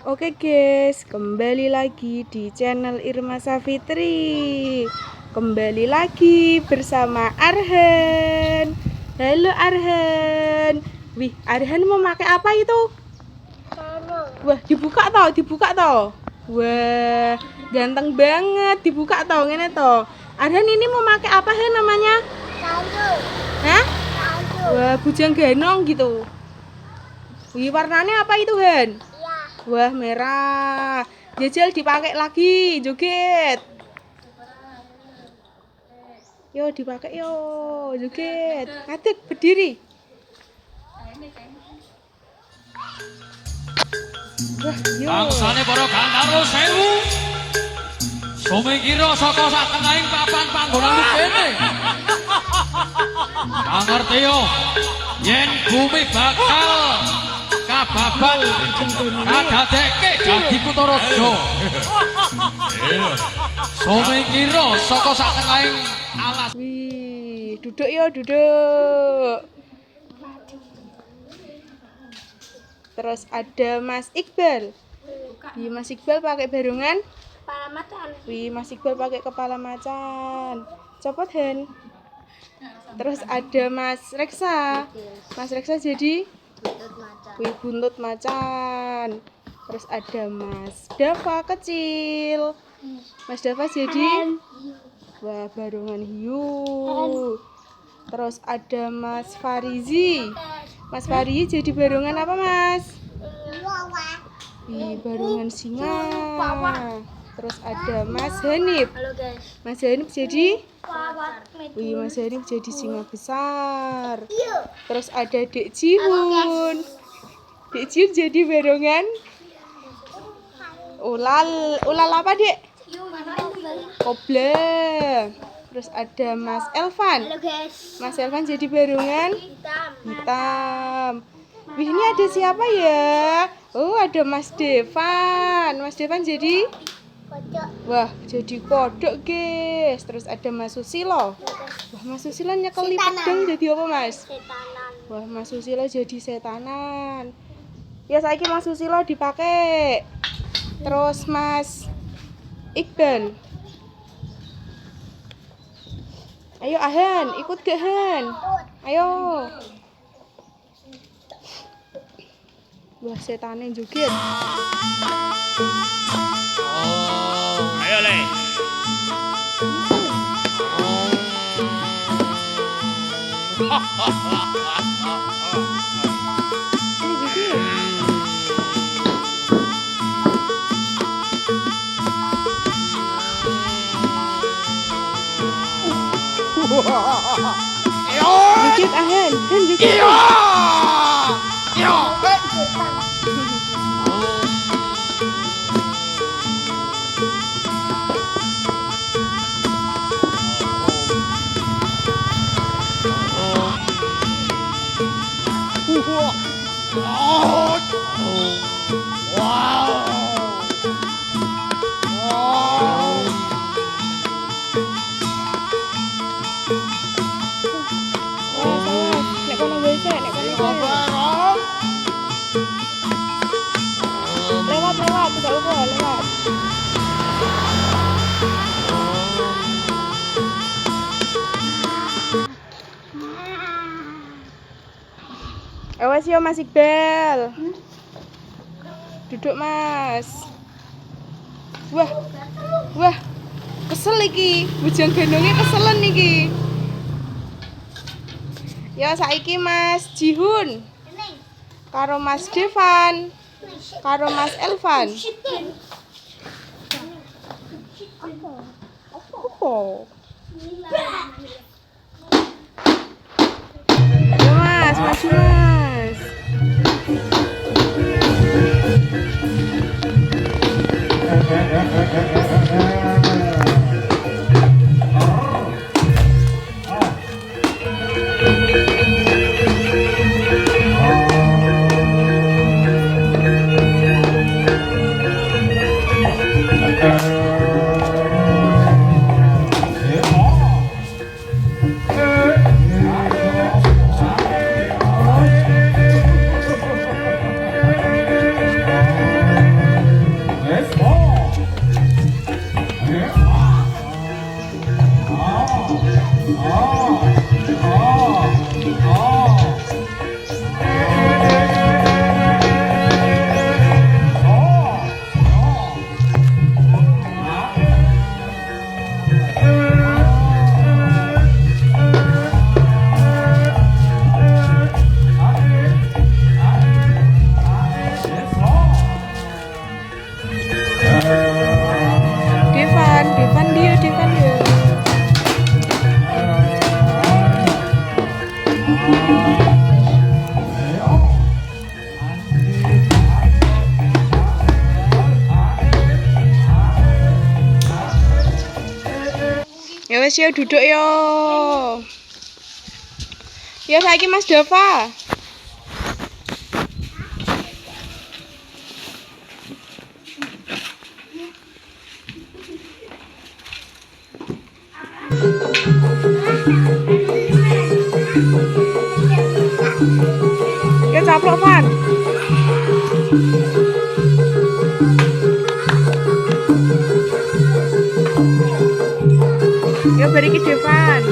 Oke guys, kembali lagi di channel Irma Safitri. Kembali lagi bersama Arhan. Halo Arhan. Wih, Arhan mau pakai apa itu? Wah, dibuka toh. Wah, ganteng banget. Dibuka toh, ngene toh. Arhan ini mau pakai apa Han namanya? Kalung. Hah? Wah, bujang ganong gitu. Wih, warnanya apa itu Han? Wah, merah. Jajal dipakai lagi, joget. Yo, dipakai yo, joget. Ngadeg berdiri. Wah, yo. Bangsane para gantaro sewu. Sumikira saka satengahing papan panggonan kene. Kang ngerti yo, yen bumi bakal kababan kadadekke dadi Kutaraja. Sumikira saka satengahing alas. Wih, duduk yo, duduk. Terus ada Mas Iqbal. Wih, Mas Iqbal pakai barongan. Kepala macan. Wih, Mas Iqbal pakai kepala macan. Copot Hen. Terus ada Mas Reksa. Mas Reksa jadi Buntut macan. wih, buntut macan. Terus ada Mas Dava kecil. Mas Dava jadi wah, barongan hiu. Terus ada Mas Farizi. Mas Farizi jadi barongan apa Mas? Wih, barongan singa. Terus ada Mas Hanif. Halo guys. Mas Hanif jadi Wawat wih, Mas Hanif jadi singa besar. Terus ada Dek Jihun. Dek Jihun jadi barongan ulal apa Dek? Kobra. Terus ada Mas Elvan. Halo guys. Mas Elvan jadi barongan Hitam. hitam. Wih, ini ada siapa ya? Oh, ada Mas Devan. Mas Devan jadi Kocok. wah, jadi kodok guys. Terus ada Mas Susilo. Wah, Mas Susilo nyekeli Setanan. pedang jadi apa Mas? Setanan. Wah, Mas Susilo jadi setanan. Ya, saiki Mas Susilo dipakai. Terus Mas Iqbal. Ayo Ahan, ikut ke Han. Ayo. Wah, setannya joget. Ayo le. Ini joget. Joget Ahan, Han joget. Nek kono wae, nek kono wae. Lewat, tidak apa, lewat. Awas yo Mas Iqbal. Duduk Mas. Wah, kesel iki. Bujang gendongnya keselen iki. Ya saiki Mas Jihun karo Mas Devan karo Mas Elvan. Apa? wes yo duduk yo. Yo saiki Mas Dava. Yo caplok Van. Yo beri ke Devan.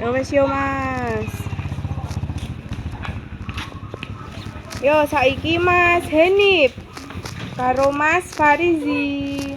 Yo wes yo Mas. Yo saiki Mas Henip karo Mas Farizi.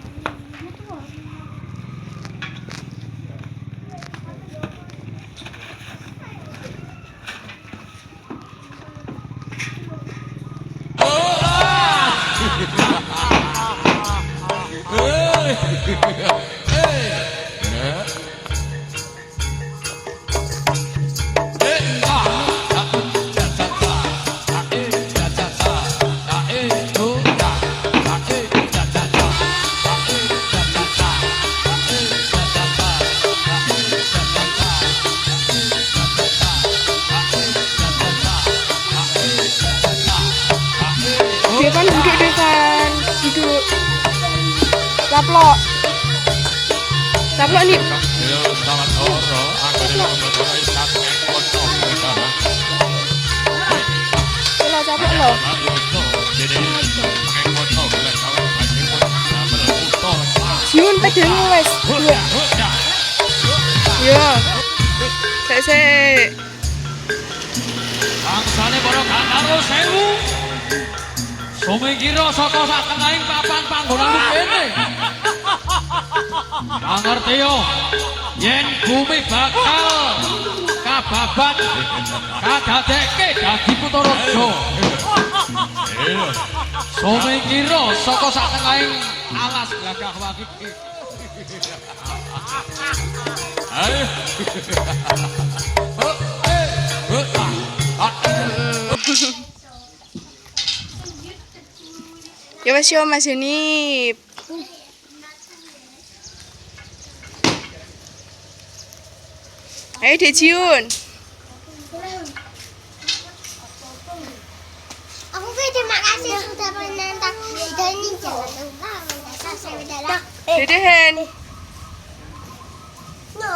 Devan duduk Devan, duduk. Caplok. Caplok nih. Lo caplok lo. Siun pedangmu wes. Yo. Sek. Bangsane para karo sewu. Sumikira saka sak tengahing papan panggonan kene. Kang ngerti yo yen bumi bakal kababat kadadekke dadi Kutaraja. Sumikira saka sak tengahing alas gagah wagi. Ayo. Ya wes yo Mas Henip. Ayo Dek Jiun. Aku terima kasih sudah menonton video ini. Jangan lupa subscribe dan like. Deden. No.